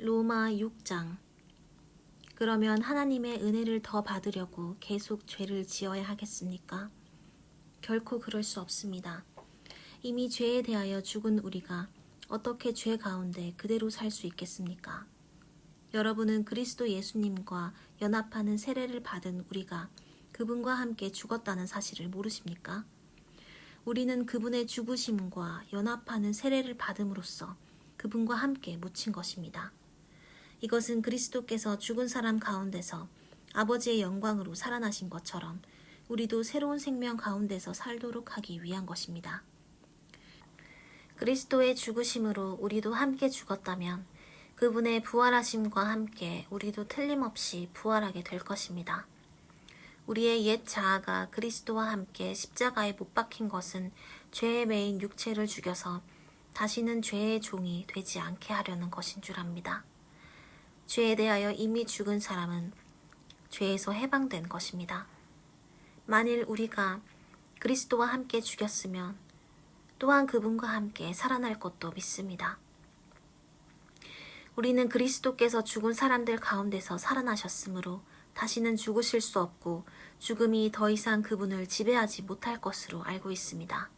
로마 6장. 그러면 하나님의 은혜를 더 받으려고 계속 죄를 지어야 하겠습니까? 결코 그럴 수 없습니다. 이미 죄에 대하여 죽은 우리가 어떻게 죄 가운데 그대로 살 수 있겠습니까? 여러분은 그리스도 예수님과 연합하는 세례를 받은 우리가 그분과 함께 죽었다는 사실을 모르십니까? 우리는 그분의 죽으심과 연합하는 세례를 받음으로써 그분과 함께 묻힌 것입니다. 이것은 그리스도께서 죽은 사람 가운데서 아버지의 영광으로 살아나신 것처럼 우리도 새로운 생명 가운데서 살도록 하기 위한 것입니다. 그리스도의 죽으심으로 우리도 함께 죽었다면 그분의 부활하심과 함께 우리도 틀림없이 부활하게 될 것입니다. 우리의 옛 자아가 그리스도와 함께 십자가에 못 박힌 것은 죄에 매인 육체를 죽여서 다시는 죄의 종이 되지 않게 하려는 것인 줄 압니다. 죄에 대하여 이미 죽은 사람은 죄에서 해방된 것입니다. 만일 우리가 그리스도와 함께 죽였으면 또한 그분과 함께 살아날 것도 믿습니다. 우리는 그리스도께서 죽은 사람들 가운데서 살아나셨으므로 다시는 죽으실 수 없고 죽음이 더 이상 그분을 지배하지 못할 것으로 알고 있습니다.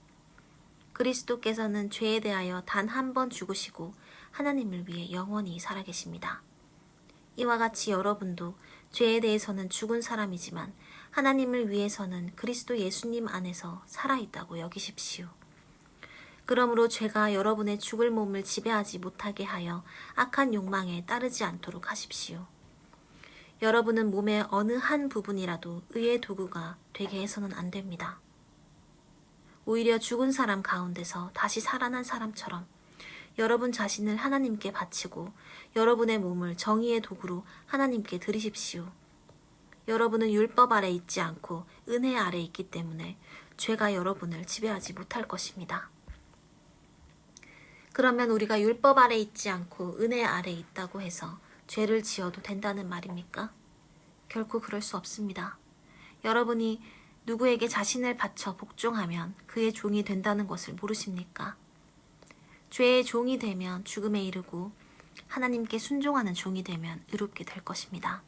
그리스도께서는 죄에 대하여 단 한 번 죽으시고 하나님을 위해 영원히 살아계십니다. 이와 같이 여러분도 죄에 대해서는 죽은 사람이지만 하나님을 위해서는 그리스도 예수님 안에서 살아있다고 여기십시오. 그러므로 죄가 여러분의 죽을 몸을 지배하지 못하게 하여 악한 욕망에 따르지 않도록 하십시오. 여러분은 몸의 어느 한 부분이라도 의의 도구가 되게 해서는 안 됩니다. 오히려 죽은 사람 가운데서 다시 살아난 사람처럼 여러분 자신을 하나님께 바치고 여러분의 몸을 정의의 도구로 하나님께 드리십시오. 여러분은 율법 아래 있지 않고 은혜 아래 있기 때문에 죄가 여러분을 지배하지 못할 것입니다. 그러면 우리가 율법 아래 있지 않고 은혜 아래 있다고 해서 죄를 지어도 된다는 말입니까? 결코 그럴 수 없습니다. 여러분이 누구에게 자신을 바쳐 복종하면 그의 종이 된다는 것을 모르십니까? 죄의 종이 되면 죽음에 이르고 하나님께 순종하는 종이 되면 의롭게 될 것입니다.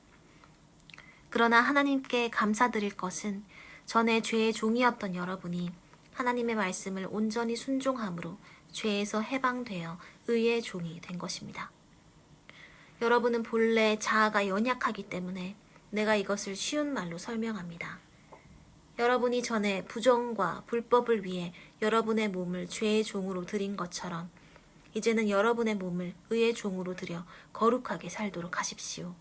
그러나 하나님께 감사드릴 것은 전에 죄의 종이었던 여러분이 하나님의 말씀을 온전히 순종함으로 죄에서 해방되어 의의 종이 된 것입니다. 여러분은 본래 자아가 연약하기 때문에 내가 이것을 쉬운 말로 설명합니다. 여러분이 전에 부정과 불법을 위해 여러분의 몸을 죄의 종으로 드린 것처럼 이제는 여러분의 몸을 의의 종으로 드려 거룩하게 살도록 하십시오.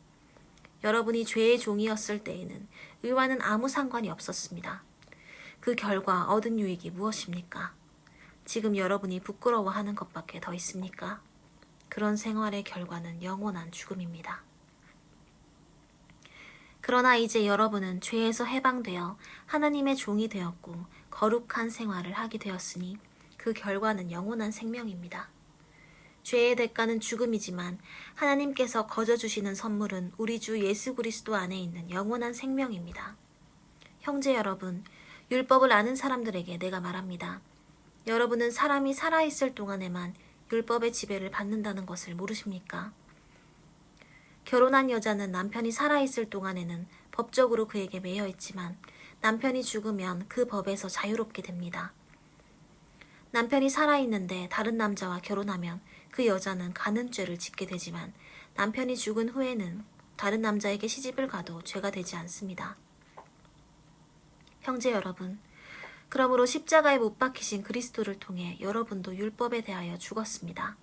여러분이 죄의 종이었을 때에는 의와는 아무 상관이 없었습니다. 그 결과 얻은 유익이 무엇입니까? 지금 여러분이 부끄러워하는 것밖에 더 있습니까? 그런 생활의 결과는 영원한 죽음입니다. 그러나 이제 여러분은 죄에서 해방되어 하나님의 종이 되었고 거룩한 생활을 하게 되었으니 그 결과는 영원한 생명입니다. 죄의 대가는 죽음이지만 하나님께서 거저 주시는 선물은 우리 주 예수 그리스도 안에 있는 영원한 생명입니다. 형제 여러분, 율법을 아는 사람들에게 내가 말합니다. 여러분은 사람이 살아있을 동안에만 율법의 지배를 받는다는 것을 모르십니까? 결혼한 여자는 남편이 살아있을 동안에는 법적으로 그에게 매여 있지만 남편이 죽으면 그 법에서 자유롭게 됩니다. 남편이 살아있는데 다른 남자와 결혼하면 그 여자는 간음죄를 짓게 되지만 남편이 죽은 후에는 다른 남자에게 시집을 가도 죄가 되지 않습니다. 형제 여러분, 그러므로 십자가에 못 박히신 그리스도를 통해 여러분도 율법에 대하여 죽었습니다.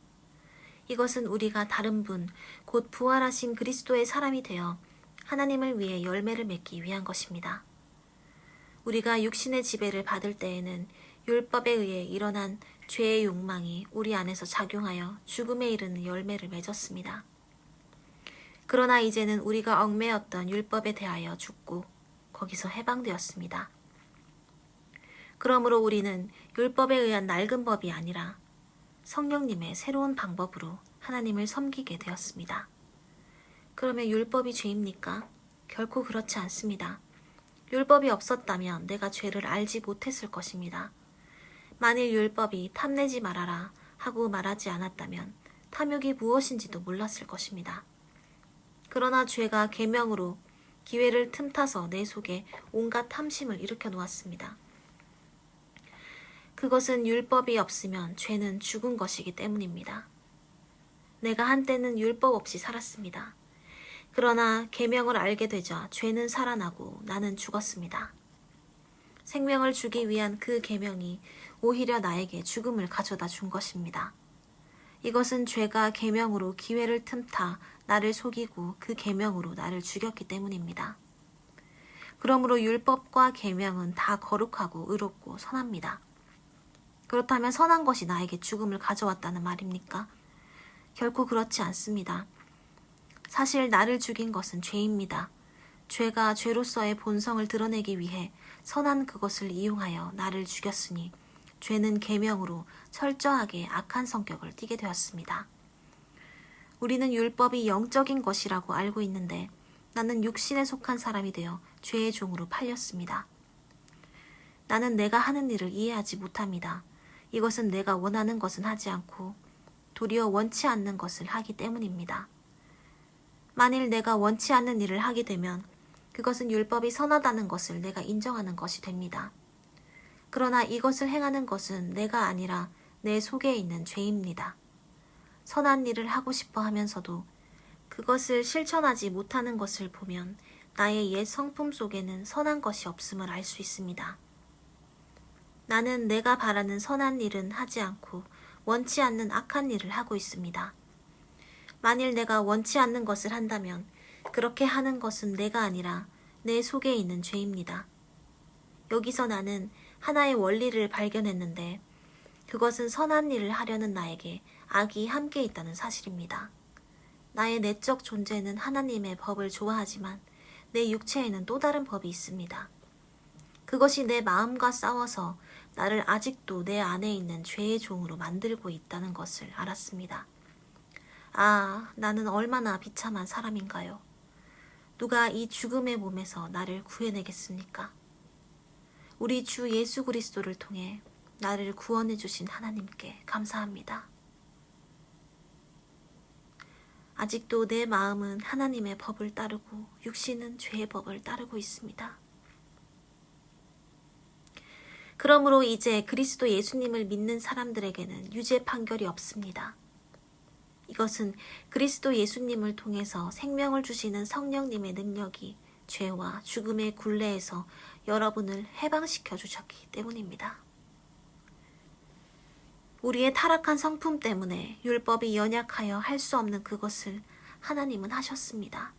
이것은 우리가 다른 분, 곧 부활하신 그리스도의 사람이 되어 하나님을 위해 열매를 맺기 위한 것입니다. 우리가 육신의 지배를 받을 때에는 율법에 의해 일어난 죄의 욕망이 우리 안에서 작용하여 죽음에 이르는 열매를 맺었습니다. 그러나 이제는 우리가 얽매였던 율법에 대하여 죽고 거기서 해방되었습니다. 그러므로 우리는 율법에 의한 낡은 법이 아니라 성령님의 새로운 방법으로 하나님을 섬기게 되었습니다. 그러면 율법이 죄입니까? 결코 그렇지 않습니다. 율법이 없었다면 내가 죄를 알지 못했을 것입니다. 만일 율법이 탐내지 말아라 하고 말하지 않았다면 탐욕이 무엇인지도 몰랐을 것입니다. 그러나 죄가 계명으로 기회를 틈타서 내 속에 온갖 탐심을 일으켜 놓았습니다. 그것은 율법이 없으면 죄는 죽은 것이기 때문입니다. 내가 한때는 율법 없이 살았습니다. 그러나 계명을 알게 되자 죄는 살아나고 나는 죽었습니다. 생명을 주기 위한 그 계명이 오히려 나에게 죽음을 가져다 준 것입니다. 이것은 죄가 계명으로 기회를 틈타 나를 속이고 그 계명으로 나를 죽였기 때문입니다. 그러므로 율법과 계명은 다 거룩하고 의롭고 선합니다. 그렇다면 선한 것이 나에게 죽음을 가져왔다는 말입니까? 결코 그렇지 않습니다. 사실 나를 죽인 것은 죄입니다. 죄가 죄로서의 본성을 드러내기 위해 선한 그것을 이용하여 나를 죽였으니 죄는 계명으로 철저하게 악한 성격을 띠게 되었습니다. 우리는 율법이 영적인 것이라고 알고 있는데 나는 육신에 속한 사람이 되어 죄의 종으로 팔렸습니다. 나는 내가 하는 일을 이해하지 못합니다. 이것은 내가 원하는 것은 하지 않고 도리어 원치 않는 것을 하기 때문입니다. 만일 내가 원치 않는 일을 하게 되면 그것은 율법이 선하다는 것을 내가 인정하는 것이 됩니다. 그러나 이것을 행하는 것은 내가 아니라 내 속에 있는 죄입니다. 선한 일을 하고 싶어 하면서도 그것을 실천하지 못하는 것을 보면 나의 옛 성품 속에는 선한 것이 없음을 알 수 있습니다. 나는 내가 바라는 선한 일은 하지 않고 원치 않는 악한 일을 하고 있습니다. 만일 내가 원치 않는 것을 한다면 그렇게 하는 것은 내가 아니라 내 속에 있는 죄입니다. 여기서 나는 하나의 원리를 발견했는데 그것은 선한 일을 하려는 나에게 악이 함께 있다는 사실입니다. 나의 내적 존재는 하나님의 법을 좋아하지만 내 육체에는 또 다른 법이 있습니다. 그것이 내 마음과 싸워서 나를 아직도 내 안에 있는 죄의 종으로 만들고 있다는 것을 알았습니다. 아, 나는 얼마나 비참한 사람인가요? 누가 이 죽음의 몸에서 나를 구해내겠습니까? 우리 주 예수 그리스도를 통해 나를 구원해 주신 하나님께 감사합니다. 아직도 내 마음은 하나님의 법을 따르고 육신은 죄의 법을 따르고 있습니다. 그러므로 이제 그리스도 예수님을 믿는 사람들에게는 유죄 판결이 없습니다. 이것은 그리스도 예수님을 통해서 생명을 주시는 성령님의 능력이 죄와 죽음의 굴레에서 여러분을 해방시켜 주셨기 때문입니다. 우리의 타락한 성품 때문에 율법이 연약하여 할 수 없는 그것을 하나님은 하셨습니다.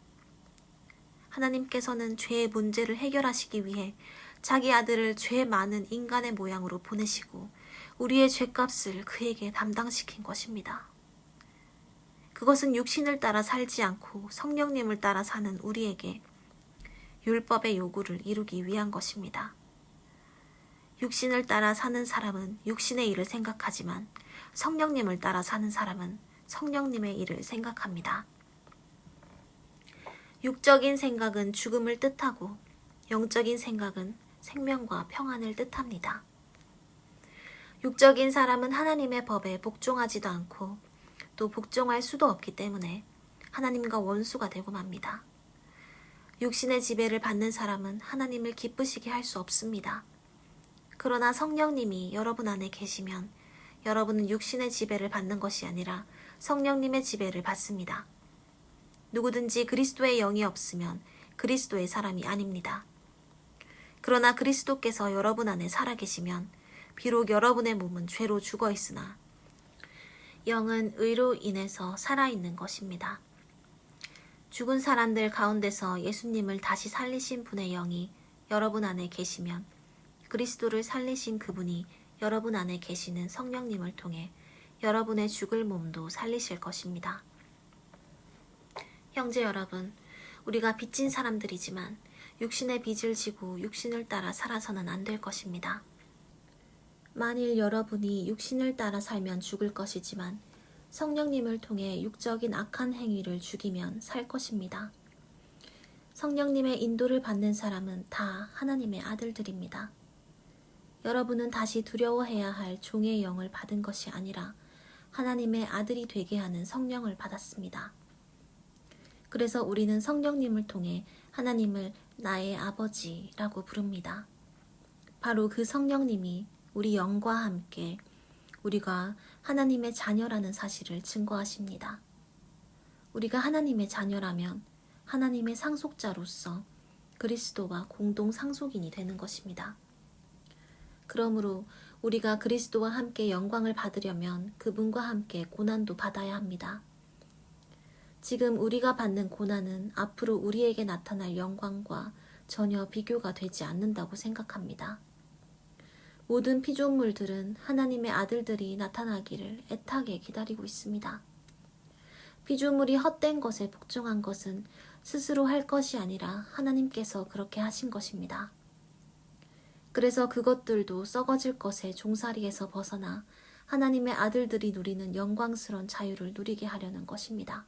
하나님께서는 죄의 문제를 해결하시기 위해 자기 아들을 죄 많은 인간의 모양으로 보내시고 우리의 죄값을 그에게 담당시킨 것입니다. 그것은 육신을 따라 살지 않고 성령님을 따라 사는 우리에게 율법의 요구를 이루기 위한 것입니다. 육신을 따라 사는 사람은 육신의 일을 생각하지만 성령님을 따라 사는 사람은 성령님의 일을 생각합니다. 육적인 생각은 죽음을 뜻하고 영적인 생각은 생명과 평안을 뜻합니다. 육적인 사람은 하나님의 법에 복종하지도 않고 또 복종할 수도 없기 때문에 하나님과 원수가 되고 맙니다. 육신의 지배를 받는 사람은 하나님을 기쁘시게 할 수 없습니다. 그러나 성령님이 여러분 안에 계시면 여러분은 육신의 지배를 받는 것이 아니라 성령님의 지배를 받습니다. 누구든지 그리스도의 영이 없으면 그리스도의 사람이 아닙니다. 그러나 그리스도께서 여러분 안에 살아계시면 비록 여러분의 몸은 죄로 죽어 있으나 영은 의로 인해서 살아있는 것입니다. 죽은 사람들 가운데서 예수님을 다시 살리신 분의 영이 여러분 안에 계시면 그리스도를 살리신 그분이 여러분 안에 계시는 성령님을 통해 여러분의 죽을 몸도 살리실 것입니다. 형제 여러분, 우리가 빚진 사람들이지만 육신의 빚을 지고 육신을 따라 살아서는 안 될 것입니다. 만일 여러분이 육신을 따라 살면 죽을 것이지만 성령님을 통해 육적인 악한 행위를 죽이면 살 것입니다. 성령님의 인도를 받는 사람은 다 하나님의 아들들입니다. 여러분은 다시 두려워해야 할 종의 영을 받은 것이 아니라 하나님의 아들이 되게 하는 성령을 받았습니다. 그래서 우리는 성령님을 통해 하나님을 나의 아버지라고 부릅니다. 바로 그 성령님이 우리 영과 함께 우리가 하나님의 자녀라는 사실을 증거하십니다. 우리가 하나님의 자녀라면 하나님의 상속자로서 그리스도와 공동 상속인이 되는 것입니다. 그러므로 우리가 그리스도와 함께 영광을 받으려면 그분과 함께 고난도 받아야 합니다. 지금 우리가 받는 고난은 앞으로 우리에게 나타날 영광과 전혀 비교가 되지 않는다고 생각합니다. 모든 피조물들은 하나님의 아들들이 나타나기를 애타게 기다리고 있습니다. 피조물이 헛된 것에 복종한 것은 스스로 할 것이 아니라 하나님께서 그렇게 하신 것입니다. 그래서 그것들도 썩어질 것의 종살이에서 벗어나 하나님의 아들들이 누리는 영광스러운 자유를 누리게 하려는 것입니다.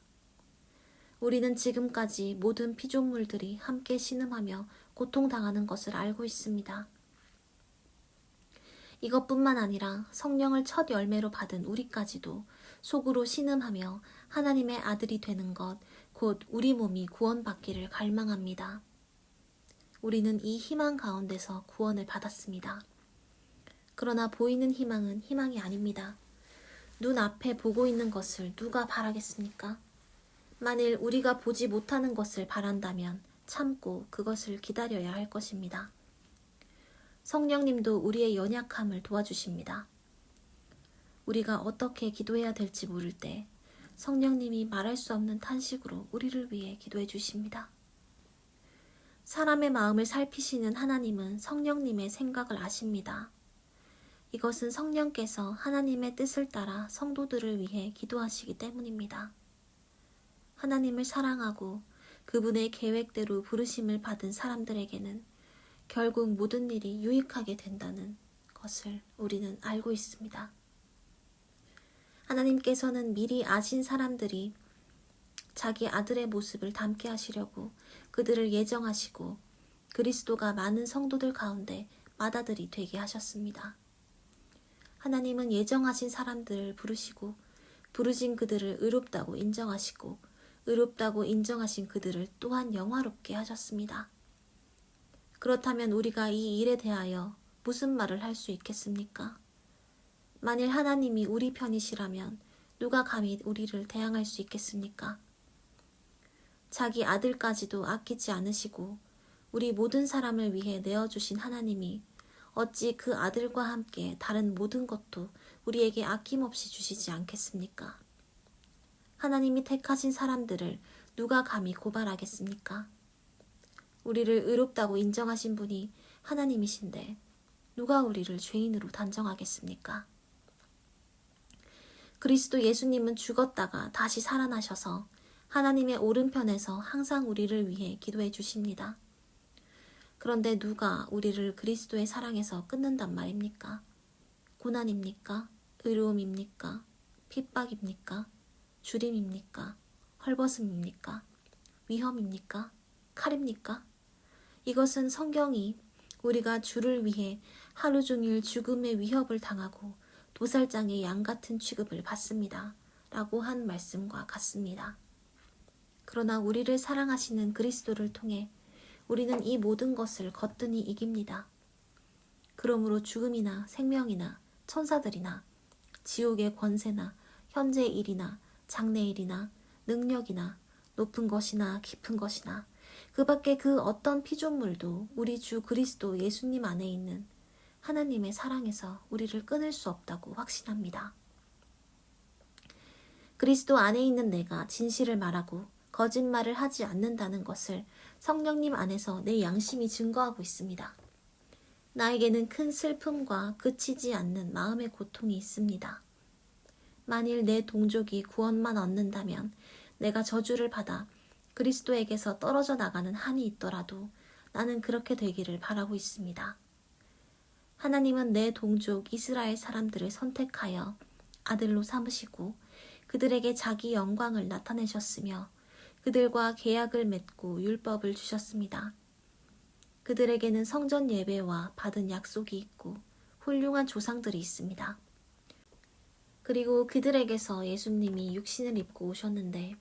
우리는 지금까지 모든 피조물들이 함께 신음하며 고통당하는 것을 알고 있습니다. 이것뿐만 아니라 성령을 첫 열매로 받은 우리까지도 속으로 신음하며 하나님의 아들이 되는 것, 곧 우리 몸이 구원받기를 갈망합니다. 우리는 이 희망 가운데서 구원을 받았습니다. 그러나 보이는 희망은 희망이 아닙니다. 눈앞에 보고 있는 것을 누가 바라겠습니까? 만일 우리가 보지 못하는 것을 바란다면 참고 그것을 기다려야 할 것입니다. 성령님도 우리의 연약함을 도와주십니다. 우리가 어떻게 기도해야 될지 모를 때 성령님이 말할 수 없는 탄식으로 우리를 위해 기도해 주십니다. 사람의 마음을 살피시는 하나님은 성령님의 생각을 아십니다. 이것은 성령께서 하나님의 뜻을 따라 성도들을 위해 기도하시기 때문입니다. 하나님을 사랑하고 그분의 계획대로 부르심을 받은 사람들에게는 결국 모든 일이 유익하게 된다는 것을 우리는 알고 있습니다. 하나님께서는 미리 아신 사람들이 자기 아들의 모습을 닮게 하시려고 그들을 예정하시고 그리스도가 많은 성도들 가운데 맏아들이 되게 하셨습니다. 하나님은 예정하신 사람들을 부르시고 부르신 그들을 의롭다고 인정하시고 의롭다고 인정하신 그들을 또한 영화롭게 하셨습니다. 그렇다면 우리가 이 일에 대하여 무슨 말을 할 수 있겠습니까? 만일 하나님이 우리 편이시라면 누가 감히 우리를 대항할 수 있겠습니까? 자기 아들까지도 아끼지 않으시고 우리 모든 사람을 위해 내어주신 하나님이 어찌 그 아들과 함께 다른 모든 것도 우리에게 아낌없이 주시지 않겠습니까? 하나님이 택하신 사람들을 누가 감히 고발하겠습니까? 우리를 의롭다고 인정하신 분이 하나님이신데 누가 우리를 죄인으로 단정하겠습니까? 그리스도 예수님은 죽었다가 다시 살아나셔서 하나님의 오른편에서 항상 우리를 위해 기도해 주십니다. 그런데 누가 우리를 그리스도의 사랑에서 끊는단 말입니까? 고난입니까? 의로움입니까? 핍박입니까? 주림입니까? 헐벗음입니까? 위험입니까? 칼입니까? 이것은 성경이 우리가 주를 위해 하루 종일 죽음의 위협을 당하고 도살장의 양 같은 취급을 받습니다. 라고 한 말씀과 같습니다. 그러나 우리를 사랑하시는 그리스도를 통해 우리는 이 모든 것을 거뜬히 이깁니다. 그러므로 죽음이나 생명이나 천사들이나 지옥의 권세나 현재의 일이나 장래의 일이나 능력이나 높은 것이나 깊은 것이나 그 밖에 그 어떤 피조물도 우리 주 그리스도 예수님 안에 있는 하나님의 사랑에서 우리를 끊을 수 없다고 확신합니다. 그리스도 안에 있는 내가 진실을 말하고 거짓말을 하지 않는다는 것을 성령님 안에서 내 양심이 증거하고 있습니다. 나에게는 큰 슬픔과 그치지 않는 마음의 고통이 있습니다. 만일 내 동족이 구원만 얻는다면 내가 저주를 받아 그리스도에게서 떨어져 나가는 한이 있더라도 나는 그렇게 되기를 바라고 있습니다. 하나님은 내 동족 이스라엘 사람들을 선택하여 아들로 삼으시고 그들에게 자기 영광을 나타내셨으며 그들과 계약을 맺고 율법을 주셨습니다. 그들에게는 성전 예배와 받은 약속이 있고 훌륭한 조상들이 있습니다. 그리고 그들에게서 예수님이 육신을 입고 오셨는데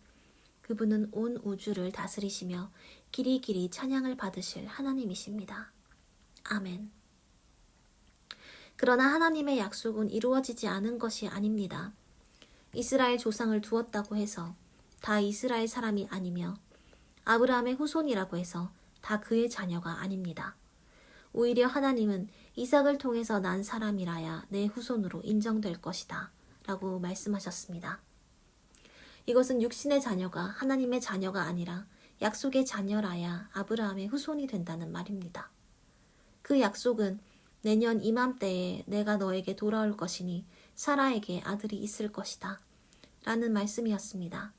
그분은 온 우주를 다스리시며 길이길이 찬양을 받으실 하나님이십니다. 아멘. 그러나 하나님의 약속은 이루어지지 않은 것이 아닙니다. 이스라엘 조상을 두었다고 해서 다 이스라엘 사람이 아니며 아브라함의 후손이라고 해서 다 그의 자녀가 아닙니다. 오히려 하나님은 이삭을 통해서 난 사람이라야 내 후손으로 인정될 것이다 라고 말씀하셨습니다. 이것은 육신의 자녀가 하나님의 자녀가 아니라 약속의 자녀라야 아브라함의 후손이 된다는 말입니다. 그 약속은 내년 이맘때에 내가 너에게 돌아올 것이니 사라에게 아들이 있을 것이다 라는 말씀이었습니다.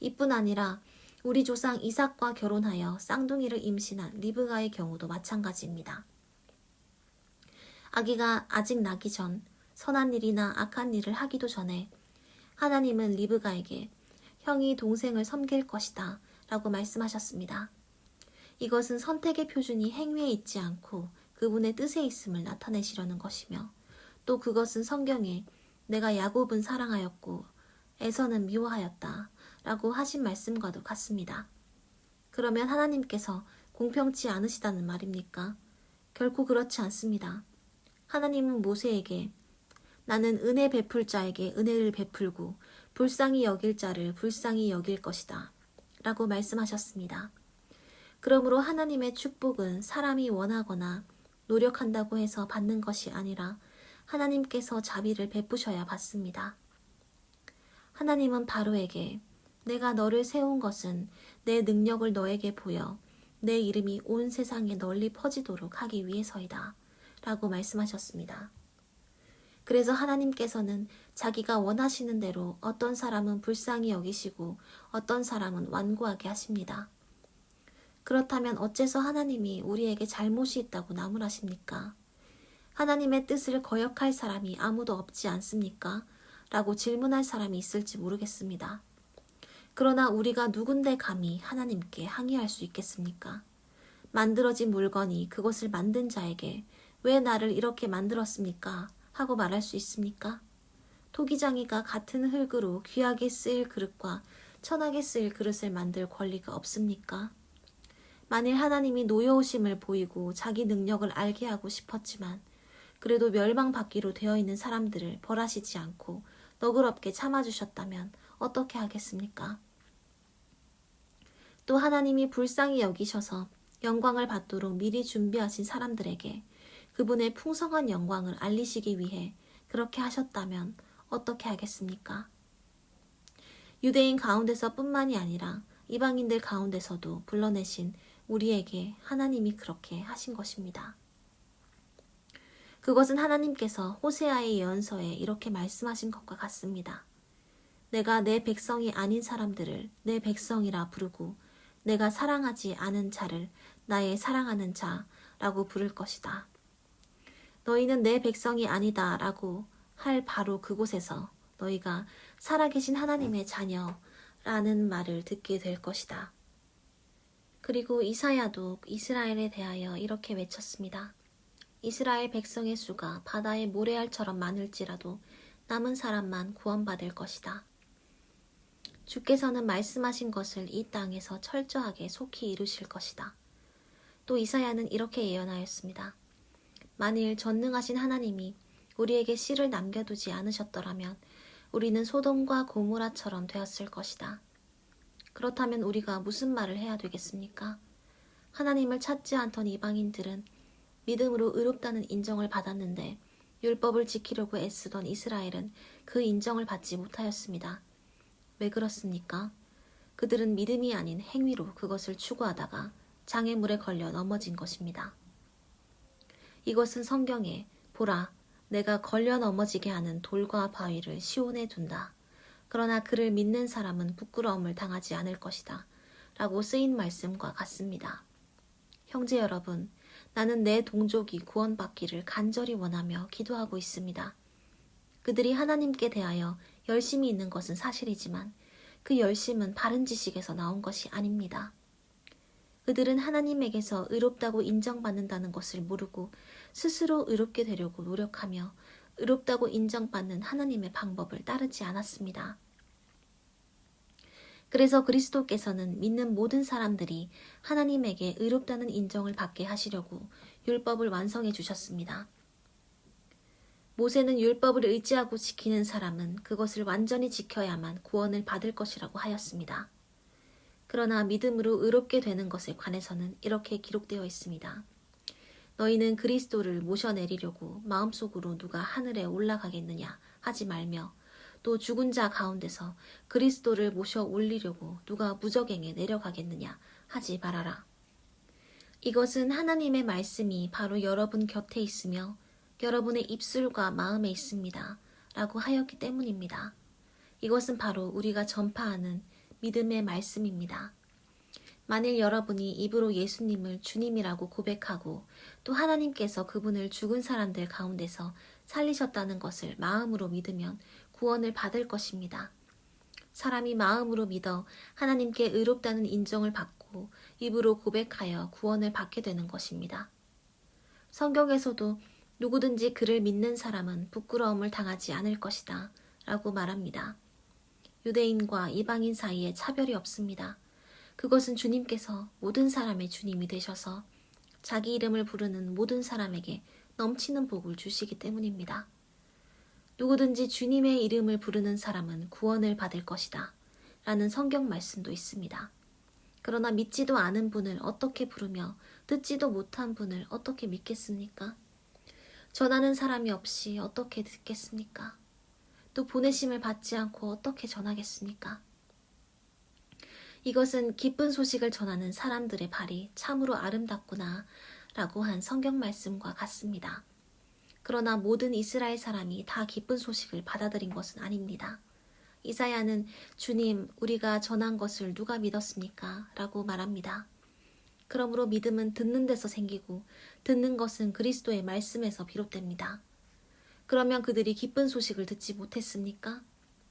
이뿐 아니라 우리 조상 이삭과 결혼하여 쌍둥이를 임신한 리브가의 경우도 마찬가지입니다. 아기가 아직 나기 전 선한 일이나 악한 일을 하기도 전에 하나님은 리브가에게 형이 동생을 섬길 것이다 라고 말씀하셨습니다. 이것은 선택의 표준이 행위에 있지 않고 그분의 뜻에 있음을 나타내시려는 것이며 또 그것은 성경에 내가 야곱은 사랑하였고 에서는 미워하였다 라고 하신 말씀과도 같습니다. 그러면 하나님께서 공평치 않으시다는 말입니까? 결코 그렇지 않습니다. 하나님은 모세에게 나는 은혜 베풀 자에게 은혜를 베풀고 불쌍히 여길 자를 불쌍히 여길 것이다 라고 말씀하셨습니다. 그러므로 하나님의 축복은 사람이 원하거나 노력한다고 해서 받는 것이 아니라 하나님께서 자비를 베푸셔야 받습니다. 하나님은 바로에게 내가 너를 세운 것은 내 능력을 너에게 보여 내 이름이 온 세상에 널리 퍼지도록 하기 위해서이다 라고 말씀하셨습니다. 그래서 하나님께서는 자기가 원하시는 대로 어떤 사람은 불쌍히 여기시고 어떤 사람은 완고하게 하십니다. 그렇다면 어째서 하나님이 우리에게 잘못이 있다고 나무라십니까? 하나님의 뜻을 거역할 사람이 아무도 없지 않습니까? 라고 질문할 사람이 있을지 모르겠습니다. 그러나 우리가 누군데 감히 하나님께 항의할 수 있겠습니까? 만들어진 물건이 그것을 만든 자에게 왜 나를 이렇게 만들었습니까? 하고 말할 수 있습니까? 토기장이가 같은 흙으로 귀하게 쓰일 그릇과 천하게 쓰일 그릇을 만들 권리가 없습니까? 만일 하나님이 노여우심을 보이고 자기 능력을 알게 하고 싶었지만 그래도 멸망받기로 되어 있는 사람들을 벌하시지 않고 너그럽게 참아주셨다면 어떻게 하겠습니까? 또 하나님이 불쌍히 여기셔서 영광을 받도록 미리 준비하신 사람들에게 그분의 풍성한 영광을 알리시기 위해 그렇게 하셨다면 어떻게 하겠습니까? 유대인 가운데서 뿐만이 아니라 이방인들 가운데서도 불러내신 우리에게 하나님이 그렇게 하신 것입니다. 그것은 하나님께서 호세아의 예언서에 이렇게 말씀하신 것과 같습니다. 내가 내 백성이 아닌 사람들을 내 백성이라 부르고 내가 사랑하지 않은 자를 나의 사랑하는 자라고 부를 것이다. 너희는 내 백성이 아니다 라고 할 바로 그곳에서 너희가 살아계신 하나님의 자녀라는 말을 듣게 될 것이다. 그리고 이사야도 이스라엘에 대하여 이렇게 외쳤습니다. 이스라엘 백성의 수가 바다의 모래알처럼 많을지라도 남은 사람만 구원받을 것이다. 주께서는 말씀하신 것을 이 땅에서 철저하게 속히 이루실 것이다. 또 이사야는 이렇게 예언하였습니다. 만일 전능하신 하나님이 우리에게 씨를 남겨두지 않으셨더라면 우리는 소돔과 고모라처럼 되었을 것이다. 그렇다면 우리가 무슨 말을 해야 되겠습니까? 하나님을 찾지 않던 이방인들은 믿음으로 의롭다는 인정을 받았는데 율법을 지키려고 애쓰던 이스라엘은 그 인정을 받지 못하였습니다. 왜 그렇습니까? 그들은 믿음이 아닌 행위로 그것을 추구하다가 장애물에 걸려 넘어진 것입니다. 이것은 성경에 보라, 내가 걸려 넘어지게 하는 돌과 바위를 시온에 둔다. 그러나 그를 믿는 사람은 부끄러움을 당하지 않을 것이다. 라고 쓰인 말씀과 같습니다. 형제 여러분, 나는 내 동족이 구원받기를 간절히 원하며 기도하고 있습니다. 그들이 하나님께 대하여 열심이 있는 것은 사실이지만 그 열심은 바른 지식에서 나온 것이 아닙니다. 그들은 하나님에게서 의롭다고 인정받는다는 것을 모르고 스스로 의롭게 되려고 노력하며 의롭다고 인정받는 하나님의 방법을 따르지 않았습니다. 그래서 그리스도께서는 믿는 모든 사람들이 하나님에게 의롭다는 인정을 받게 하시려고 율법을 완성해 주셨습니다. 모세는 율법을 의지하고 지키는 사람은 그것을 완전히 지켜야만 구원을 받을 것이라고 하였습니다. 그러나 믿음으로 의롭게 되는 것에 관해서는 이렇게 기록되어 있습니다. 너희는 그리스도를 모셔내리려고 마음속으로 누가 하늘에 올라가겠느냐 하지 말며 또 죽은 자 가운데서 그리스도를 모셔 올리려고 누가 무저갱에 내려가겠느냐 하지 말아라. 이것은 하나님의 말씀이 바로 여러분 곁에 있으며 여러분의 입술과 마음에 있습니다. 라고 하였기 때문입니다. 이것은 바로 우리가 전파하는 믿음의 말씀입니다. 만일 여러분이 입으로 예수님을 주님이라고 고백하고 또 하나님께서 그분을 죽은 사람들 가운데서 살리셨다는 것을 마음으로 믿으면 구원을 받을 것입니다. 사람이 마음으로 믿어 하나님께 의롭다는 인정을 받고 입으로 고백하여 구원을 받게 되는 것입니다. 성경에서도 누구든지 그를 믿는 사람은 부끄러움을 당하지 않을 것이다 라고 말합니다. 유대인과 이방인 사이에 차별이 없습니다. 그것은 주님께서 모든 사람의 주님이 되셔서 자기 이름을 부르는 모든 사람에게 넘치는 복을 주시기 때문입니다. 누구든지 주님의 이름을 부르는 사람은 구원을 받을 것이다 라는 성경 말씀도 있습니다. 그러나 믿지도 않은 분을 어떻게 부르며 듣지도 못한 분을 어떻게 믿겠습니까? 전하는 사람이 없이 어떻게 듣겠습니까? 또 보내심을 받지 않고 어떻게 전하겠습니까? 이것은 기쁜 소식을 전하는 사람들의 발이 참으로 아름답구나 라고 한 성경 말씀과 같습니다. 그러나 모든 이스라엘 사람이 다 기쁜 소식을 받아들인 것은 아닙니다. 이사야는 주님, 우리가 전한 것을 누가 믿었습니까? 라고 말합니다. 그러므로 믿음은 듣는 데서 생기고 듣는 것은 그리스도의 말씀에서 비롯됩니다. 그러면 그들이 기쁜 소식을 듣지 못했습니까?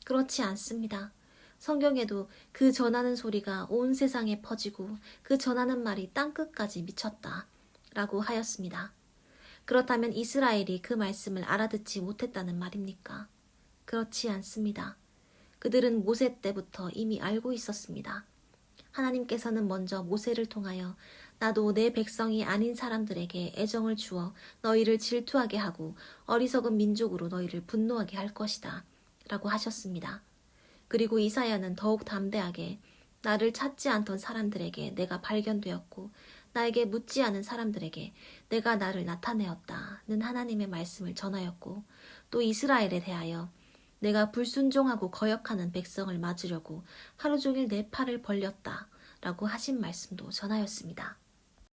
그렇지 않습니다. 성경에도 그 전하는 소리가 온 세상에 퍼지고 그 전하는 말이 땅끝까지 미쳤다 라고 하였습니다. 그렇다면 이스라엘이 그 말씀을 알아듣지 못했다는 말입니까? 그렇지 않습니다. 그들은 모세 때부터 이미 알고 있었습니다. 하나님께서는 먼저 모세를 통하여 나도 내 백성이 아닌 사람들에게 애정을 주어 너희를 질투하게 하고 어리석은 민족으로 너희를 분노하게 할 것이다 라고 하셨습니다. 그리고 이사야는 더욱 담대하게 나를 찾지 않던 사람들에게 내가 발견되었고 나에게 묻지 않은 사람들에게 내가 나를 나타내었다는 하나님의 말씀을 전하였고 또 이스라엘에 대하여 내가 불순종하고 거역하는 백성을 맞으려고 하루 종일 내 팔을 벌렸다 라고 하신 말씀도 전하였습니다.